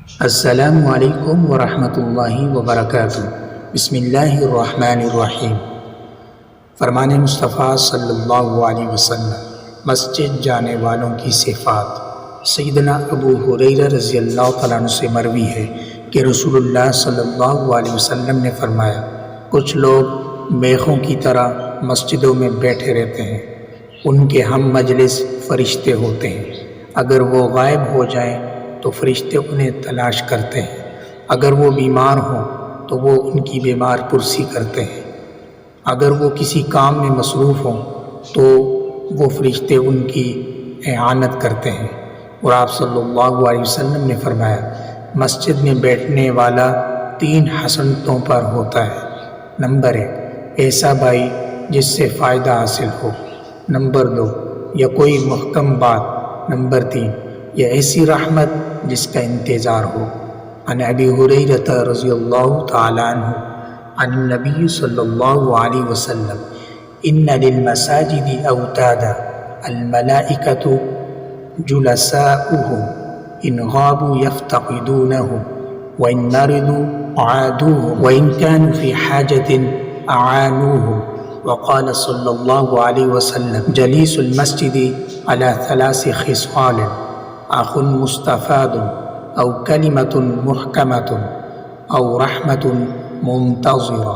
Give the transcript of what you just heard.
السلام علیکم ورحمۃ اللہ وبرکاتہ۔ بسم اللہ الرحمن الرحیم۔ فرمان مصطفیٰ صلی اللہ علیہ وسلم مسجد جانے والوں کی صفات۔ سیدنا ابو ہریرہ رضی اللہ تعالیٰ عنہ سے مروی ہے کہ رسول اللہ صلی اللہ علیہ وسلم نے فرمایا، کچھ لوگ میخوں کی طرح مسجدوں میں بیٹھے رہتے ہیں، ان کے ہم مجلس فرشتے ہوتے ہیں، اگر وہ غائب ہو جائیں تو فرشتے انہیں تلاش کرتے ہیں، اگر وہ بیمار ہوں تو وہ ان کی بیمار پرسی کرتے ہیں، اگر وہ کسی کام میں مصروف ہوں تو وہ فرشتے ان کی اعانت کرتے ہیں۔ اور آپ صلی اللہ علیہ وسلم نے فرمایا، مسجد میں بیٹھنے والا 3 حسنتوں پر ہوتا ہے۔ نمبر 1، ایسا بھائی جس سے فائدہ حاصل ہو۔ نمبر 2، یا کوئی محکم بات۔ نمبر 3، یا ایسی رحمت جس کا انتظار ہو۔ عن ابی ہریرہ رضی اللہ تعالی عنہ عن النبی صلی اللہ علیہ وسلم ان للمساجد اوتادا الملائکۃ جلساؤہم ان غابوا یفتقدونہم وان مرضوا عادوہم وان كانوا فی حاجۃ اعانوہم۔ وقال صلی اللہ علیہ وسلم جلیس المسجد على 3 خصال، اخ مستفاد او کلمۃ محکمۃ او رحمۃ منتظرہ۔